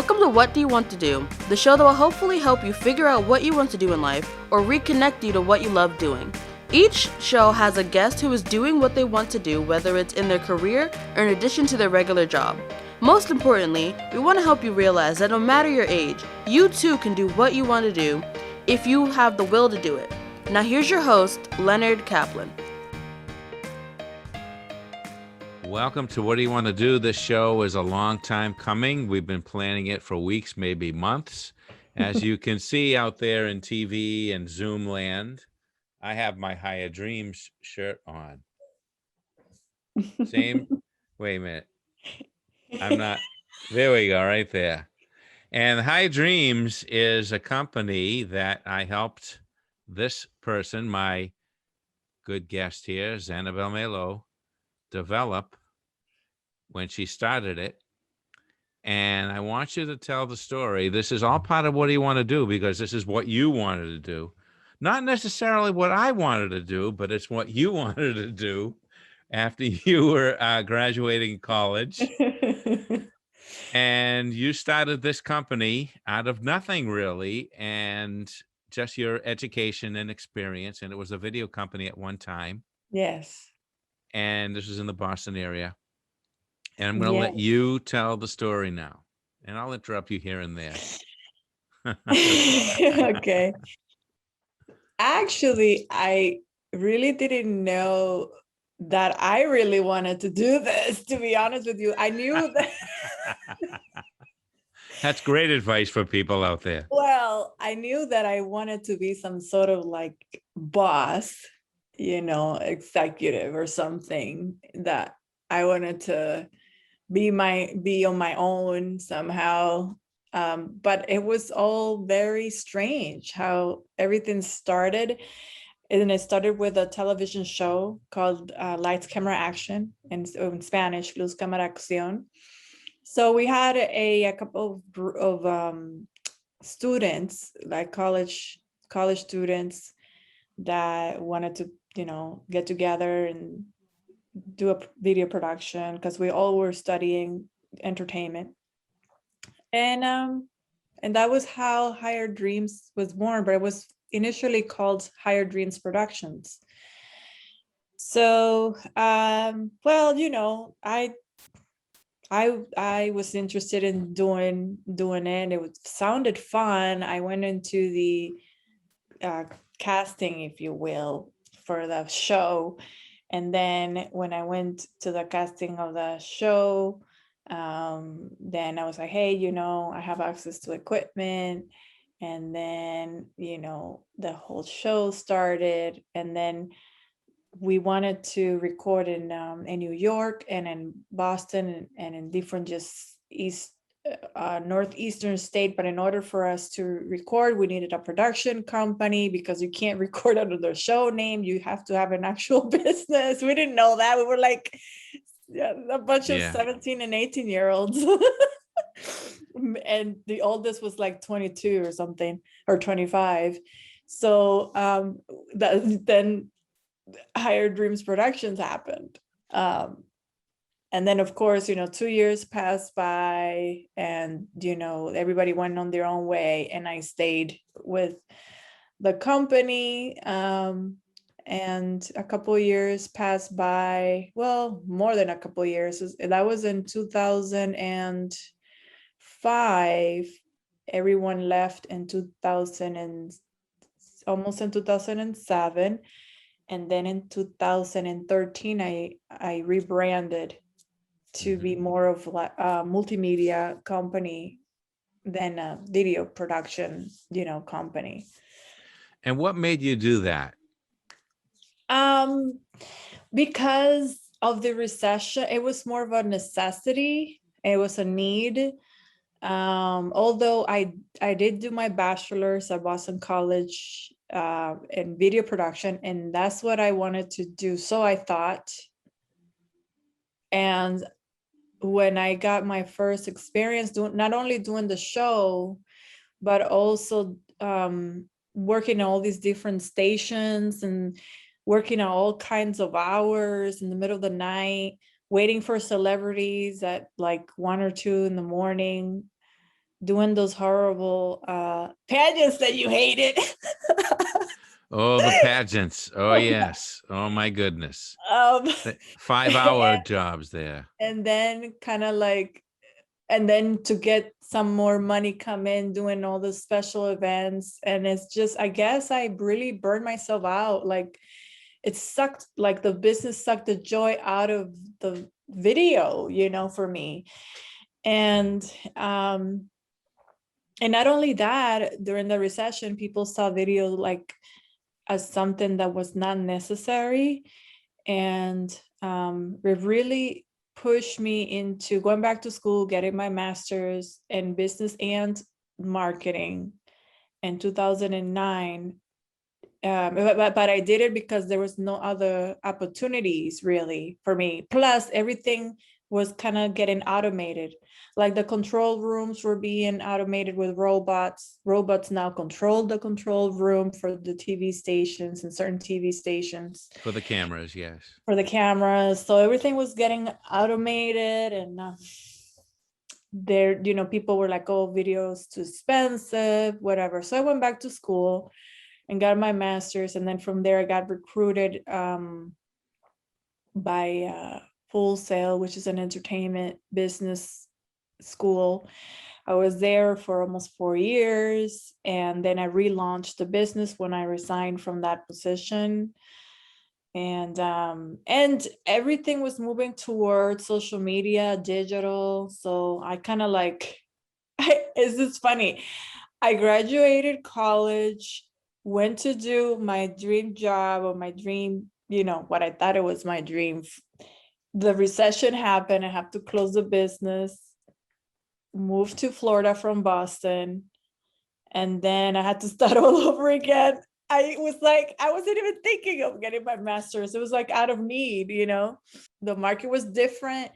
Welcome to What Do You Want to Do, the show that will hopefully help you figure out what you want to do in life or reconnect you to what you love doing. Each show has a guest who is doing what they want to do, whether it's in their career or in addition to their regular job. Most importantly, we want to help you realize that no matter your age, you too can do what you want to do if you have the will to do it. Now here's your host, Leonard Kaplan. Welcome to What Do You Want to Do? This show is a long time coming. We've been planning it for weeks, maybe months. As you can see out there in TV and Zoom land, I have my Higher Dreams shirt on. Same. Wait a minute. I'm not. There we go, right there. And Higher Dreams is a company that I helped this person, my good guest here, Zanibel Melo, develop when she started it. And I want you to tell the story. This is all part of What Do You Want to Do, because this is what you wanted to do. Not necessarily what I wanted to do, but it's what you wanted to do after you were graduating college. And you started this company out of nothing, really, and just your education and experience. And it was a video company at one time. Yes. And this was in the Boston area. And I'm going to let you tell the story now. And I'll interrupt you here and there. Okay. Actually, I really didn't know that I really wanted to do this, to be honest with you. I knew that. That's great advice for people out there. Well, I knew that I wanted to be some sort of like boss, executive or something, that I wanted to be on my own somehow. But it was all very strange how everything started. And it started with a television show called Lights, Camera, Action, in Spanish, Luz, Cámara, Acción. So we had a couple of students, like college students, that wanted to, get together and do a video production, because we all were studying entertainment. And that was how Higher Dreams was born, but it was initially called Higher Dreams Productions. So, I was interested in doing it. It sounded fun. I went into the casting, if you will, for the show. And then when I went to the casting of the show, then I was like, hey, I have access to equipment. And then, the whole show started. And then we wanted to record in New York and in Boston and in different just northeastern state. But in order for us to record, we needed a production company, because you can't record under the show name. You have to have an actual business. We didn't know that. We were like a bunch of 17 and 18-year-olds. And the oldest was like 22 or something, or 25. So then Higher Dreams Productions happened. And then, of course, 2 years passed by, and, everybody went on their own way, and I stayed with the company. And a couple of years passed by, well, more than a couple of years. That was in 2005. Everyone left in 2000 and almost in 2007. And then in 2013, I rebranded to be more of like a multimedia company than a video production, company. And what made you do that? Because of the recession. It was more of a necessity. It was a need. Although I did do my bachelor's at Boston College in video production, and that's what I wanted to do. So I thought. And when I got my first experience not only doing the show, but also working on all these different stations and working on all kinds of hours in the middle of the night, waiting for celebrities at like 1 or 2 in the morning, doing those horrible pageants that you hated. Oh, the pageants. Oh, yes. Oh, my goodness. um, 5-hour jobs there. and then kind of like, and then to get some more money come in doing all the special events. And it's just, I guess I really burned myself out. Like it sucked, like the business sucked the joy out of the video, you know, for me. And not only that, during the recession, people saw video like as something that was not necessary. And it really pushed me into going back to school, getting my master's in business and marketing in 2009. But I did it because there was no other opportunities really for me. Plus, everything was kind of getting automated. Like the control rooms were being automated with robots. Robots now control the control room for the TV stations and certain TV stations. For the cameras, yes. For the cameras. So everything was getting automated, and there, you know, people were like, oh, video's too expensive, whatever. So I went back to school and got my master's. And then from there, I got recruited by Full Sail, which is an entertainment business school. I was there for almost 4 years. And then I relaunched the business when I resigned from that position. And everything was moving towards social media, digital. So I kind of like, it's just funny. I graduated college, went to do my dream job or my dream, you know, what I thought it was my dream. The recession happened. I have to close the business, moved to Florida from Boston, and then I had to start all over again. I was like, I wasn't even thinking of getting my master's. It was like out of need, you know. The market was different.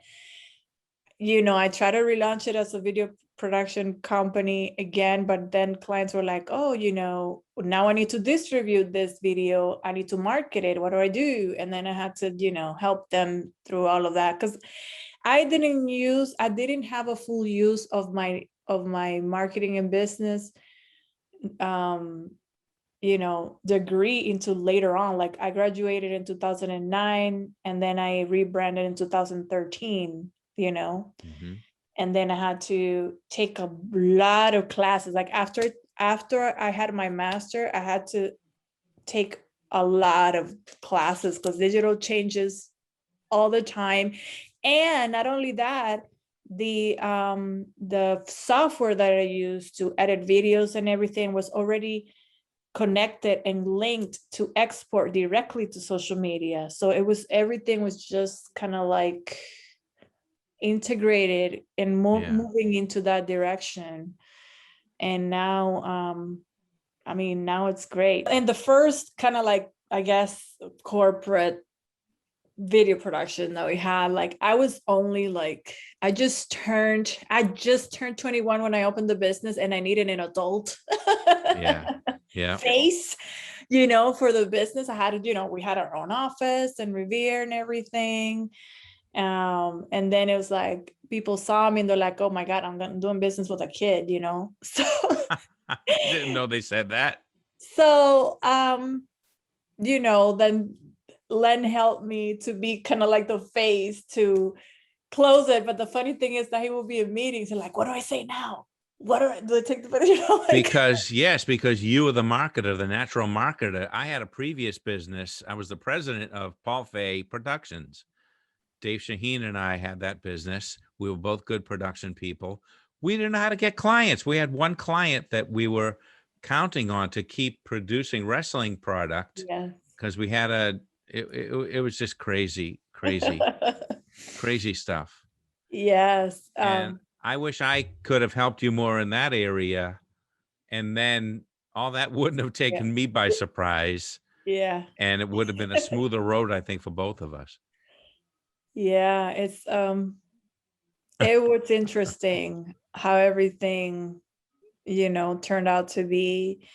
You know, I tried to relaunch it as a video production company again, but then clients were like, oh, you know, now I need to distribute this video. I need to market it. What do I do? And then I had to, you know, help them through all of that, because I didn't have a full use of my marketing and business you know, degree into later on. Like I graduated in 2009 and then I rebranded in 2013, you know. Mm-hmm. And then I had to take a lot of classes. Like after I had my master, I had to take a lot of classes because digital changes all the time. And not only that, the software that I used to edit videos and everything was already connected and linked to export directly to social media. So everything was just kind of like integrated and moving into that direction. And now, I mean, now it's great. And the first kind of like, I guess, corporate video production that we had, like I was only like, I just turned 21 when I opened the business, and I needed an adult face, you know, for the business. I had to, you know, we had our own office and Revere and everything. And then it was like people saw me and they're like, oh my God, I'm doing business with a kid, you know. So I didn't know they said that. So you know, then Len helped me to be kind of like the face to close it. But the funny thing is that he will be in meetings and like, what do I say now? Do I take the video? You know, like, because you were the marketer, the natural marketer. I had a previous business. I was the president of Paul Fay Productions. Dave Shaheen and I had that business. We were both good production people. We didn't know how to get clients. We had one client that we were counting on to keep producing wrestling product. Yes. Because we had it was just crazy stuff. Yes. And I wish I could have helped you more in that area. And then all that wouldn't have taken me by surprise. Yeah. And it would have been a smoother road, I think, for both of us. Yeah, it's it was interesting how everything, you know, turned out to be.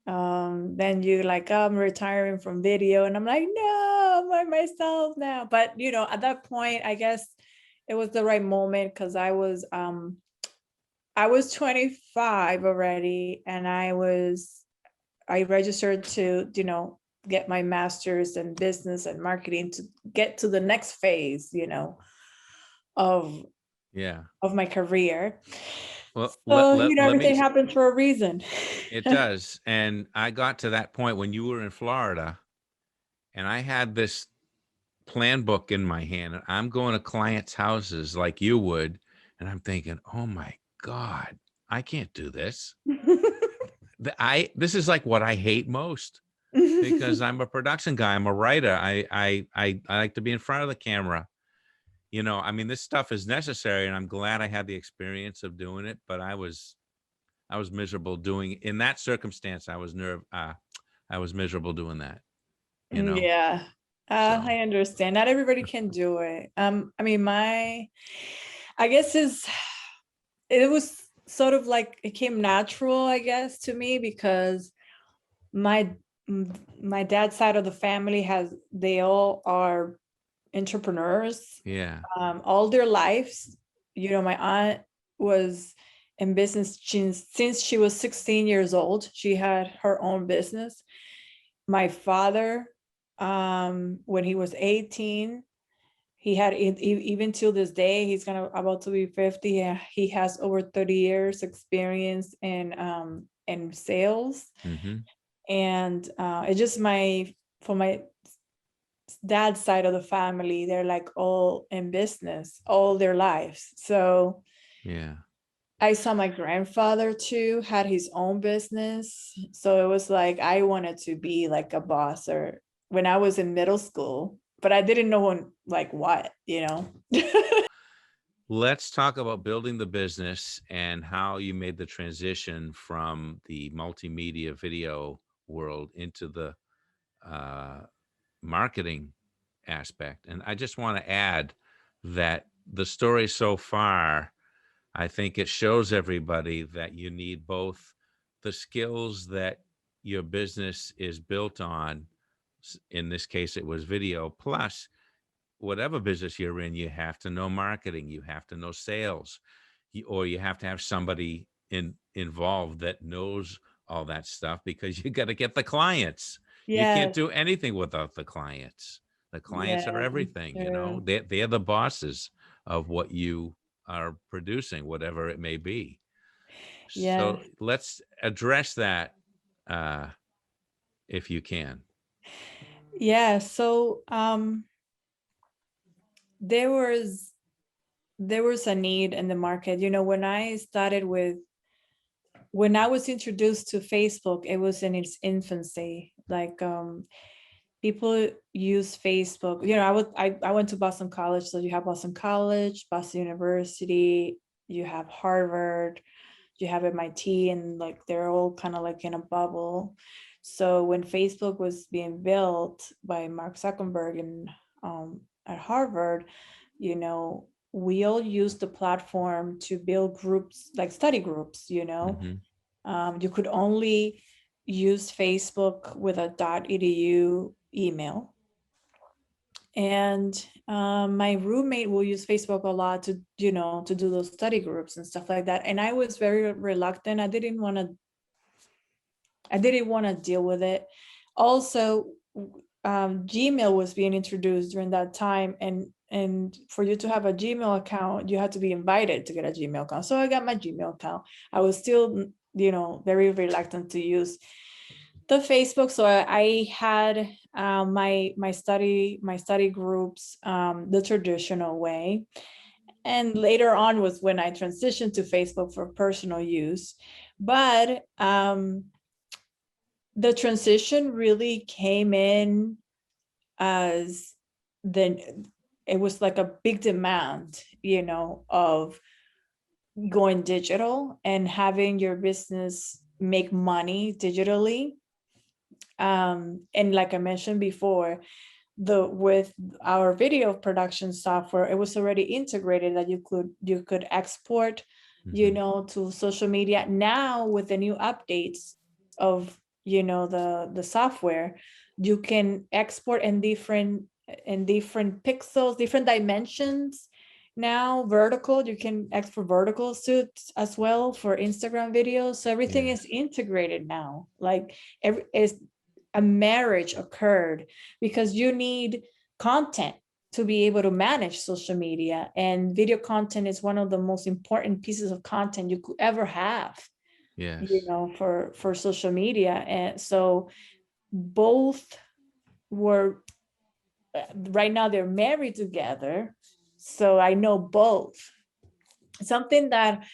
Then you like, oh, I'm retiring from video, and I'm like, no, I'm by myself now. But you know, at that point, I guess it was the right moment because I was I was 25 already, and I registered to, get my master's in business and marketing to get to the next phase, of Yeah. my career. Well, So, let me everything happens for a reason. it does. And I got to that point when you were in Florida, and I had this plan book in my hand, and I'm going to clients' houses like you would, and I'm thinking, "Oh my God, I can't do this." This is like what I hate most, because I'm a production guy. I'm a writer. I like to be in front of the camera. I mean, this stuff is necessary, and I'm glad I had the experience of doing it. But I was miserable doing in that circumstance. I was miserable doing that. Yeah, So I understand. Not everybody can do it. I mean, I guess it was sort of like it came natural, I guess, to me because my my dad's side of the family they all are entrepreneurs, yeah. all their lives. My aunt was in business since she was 16 years old. She had her own business. My father, when he was 18, he had even till this day, he's about to be 50. He has over 30 years experience in sales. Mm-hmm. And it's just for my dad's side of the family, they're like all in business all their lives. So Yeah. I saw my grandfather too had his own business. So it was like I wanted to be like a boss or when I was in middle school, but I didn't know like what. Let's talk about building the business and how you made the transition from the multimedia video world into the uh, marketing aspect. And I just want to add that the story so far, I think it shows everybody that you need both the skills that your business is built on. In this case, it was video, plus whatever business you're in, you have to know marketing, you have to know sales, or you have to have somebody involved that knows all that stuff, because you got to get the clients. You can't Yes. do anything without the clients. The clients are Yeah, everything. true. They're the bosses of what you are producing, whatever it may be. Yeah. So let's address that, uh, if you can. Yeah. So there was a need in the market. When I was introduced to Facebook, it was in its infancy. Like people use Facebook. I went to Boston College, so you have Boston College, Boston University, you have Harvard, you have MIT, and like they're all kind of like in a bubble. So when Facebook was being built by Mark Zuckerberg and at Harvard, we all used the platform to build groups, like study groups. Hmm. You could only use Facebook with a .edu email. And my roommate will use Facebook a lot to do those study groups and stuff like that. And I was very reluctant. I didn't want to deal with it. Also, Gmail was being introduced during that time, and for you to have a Gmail account, you had to be invited to get a Gmail account. So I got my Gmail account. I was still, very reluctant to use the Facebook. So I had my study groups the traditional way, and later on was when I transitioned to Facebook for personal use. But the transition really came in as then it was like a big demand, of going digital and having your business make money digitally. And like I mentioned before, with our video production software, it was already integrated that you could export, Hmm. to social media. Now with the new updates of the software, you can export in different pixels, different dimensions, now, vertical. You can export vertical suits as well for Instagram videos. So everything is integrated now. Like is a marriage occurred because you need content to be able to manage social media, and video content is one of the most important pieces of content you could ever have. Yes. You know, for social media. And so both were right now they're married together. So I know both. Something that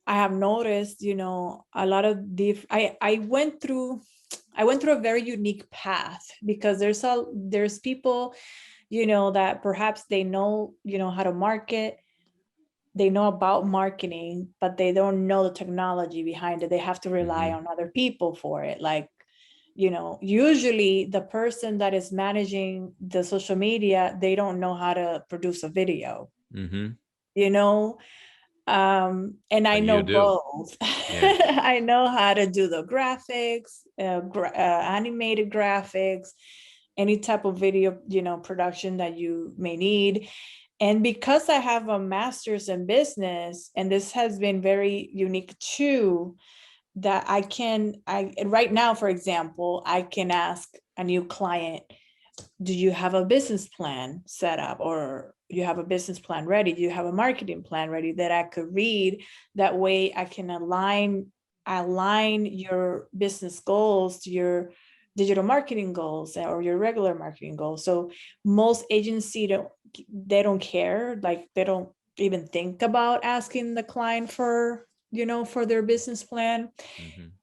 I have noticed, you know, a lot of I went through a very unique path, because there's people, you know, that perhaps they know, you know, how to market, they know about marketing, but they don't know the technology behind it. They have to rely on other people for it. Like, you know, usually the person that is managing the social media, they don't know how to produce a video, you know. And I But know you do. both. Yes. I know how to do the graphics, animated graphics, any type of video, you know, production that you may need. And because I have a master's in business, and this has been very unique too, that right now, for example, I can ask a new client, do you have a business plan set up, or you have a business plan ready? Do you have a marketing plan ready that I could read? That way I can align your business goals to your digital marketing goals or your regular marketing goals. So most agencies don't care, like they don't even think about asking the client for, you know, for their business plan.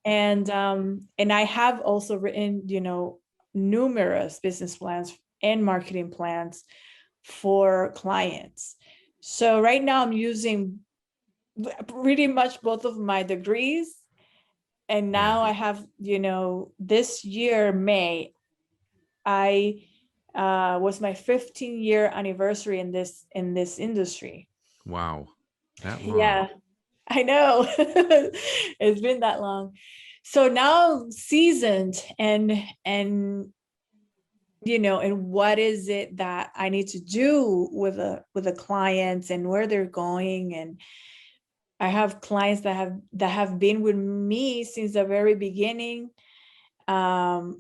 And I have also written, you know, numerous business plans and marketing plans for clients. So right now I'm using pretty much both of my degrees. And now I have, you know, this year, May, I was my 15-year anniversary in this industry. Wow. That long. Yeah, I know. It's been that long. So now I'm seasoned, and you know, and what is it that I need to do with the clients and where they're going. And I have clients that have been with me since the very beginning, and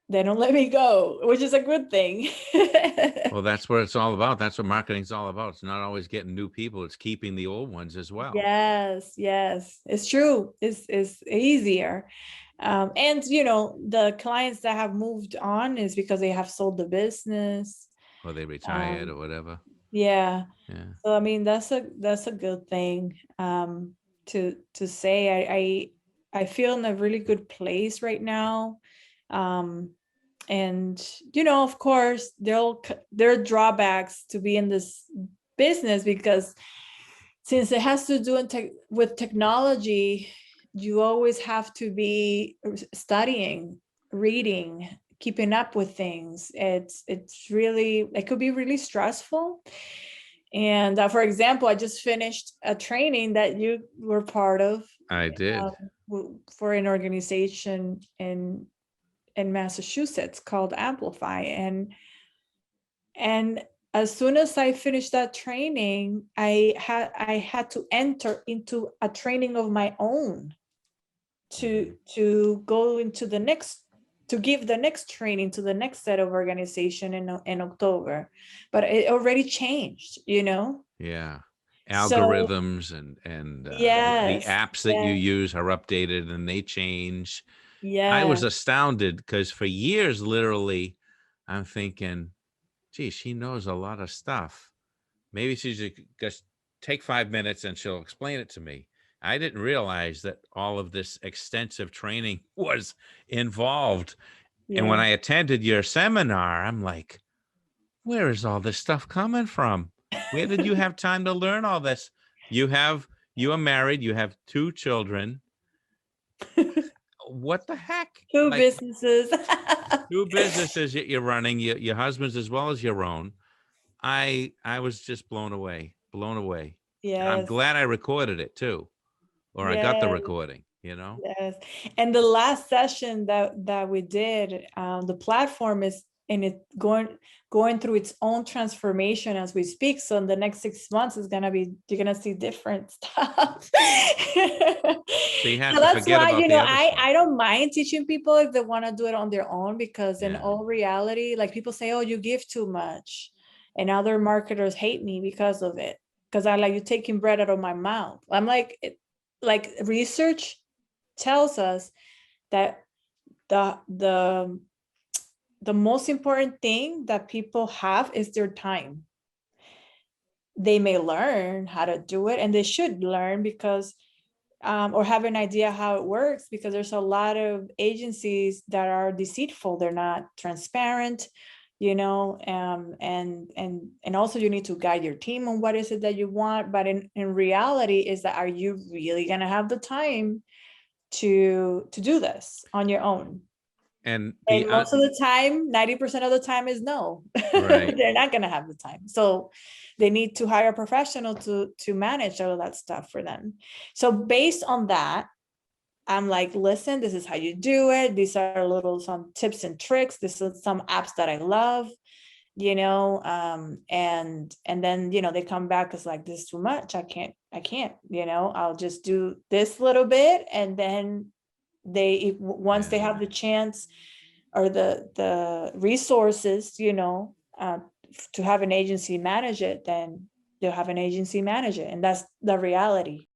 they don't let me go, which is a good thing. Well, that's what it's all about. That's what marketing's all about. It's not always getting new people. It's keeping the old ones as well. Yes, it's true. It's easier. And you know, the clients that have moved on is because they have sold the business, or they retired or whatever. Yeah. Yeah. So I mean, that's a good thing to say. I feel in a really good place right now. And you know, of course, there are drawbacks to be in this business, because since it has to do with technology, you always have to be studying, reading, keeping up with things. It's really, it could be really stressful. And for example, I just finished a training that you were part of. I did. For an organization in Massachusetts called Amplify. And as soon as I finished that training, I had to enter into a training of my own to go into the next, to give the next training to the next set of organization in October. But it already changed, you know? Yeah. So, Algorithms and the yes, apps that you use are updated and they change. I was yeah, astounded because for years, literally, I'm thinking, gee, she knows a lot of stuff. Maybe she should just take 5 minutes and she'll explain it to me. I didn't realize that all of this extensive training was involved. And when yeah. I attended your seminar, I'm like, where is all this stuff coming from? Where did you have time to learn all this? You are married, you have 2 children. What the heck? Two Like businesses. 2 businesses that you're running, your husband's as well as your own. I was just blown away, blown away. And I'm Yes, glad I recorded it too, or I got the yes. recording, you know? Yes, and the last session that we did, the platform and it going through its own transformation as we speak. So in the next 6 months is gonna be, you're gonna see different stuff. So you have So to that's forget why, about you the know, other stuff. I don't mind teaching people if they want to do it on their own, because in Yeah. all reality, like people say, oh, you give too much, and other marketers hate me because of it, because I like, you taking bread out of my mouth. I'm like, like research tells us that the most important thing that people have is their time. They may learn how to do it, and they should learn, because or have an idea how it works, because there's a lot of agencies that are deceitful. They're not transparent, you know, and also you need to guide your team on what is it that you want. But in reality is that, are you really going to have the time to do this on your own? And And most of the time, 90% of the time is no. Right. They're not going to have the time. So they need to hire a professional to manage all of that stuff for them. So based on that, I'm like, listen, this is how you do it. These are some tips and tricks. This is some apps that I love, you know, and then, you know, they come back, it's like, this is too much. I can't, you know, I'll just do this little bit. And then once they have the chance or the resources, you know, to have an agency manage it, then they'll have an agency manage it. And that's the reality.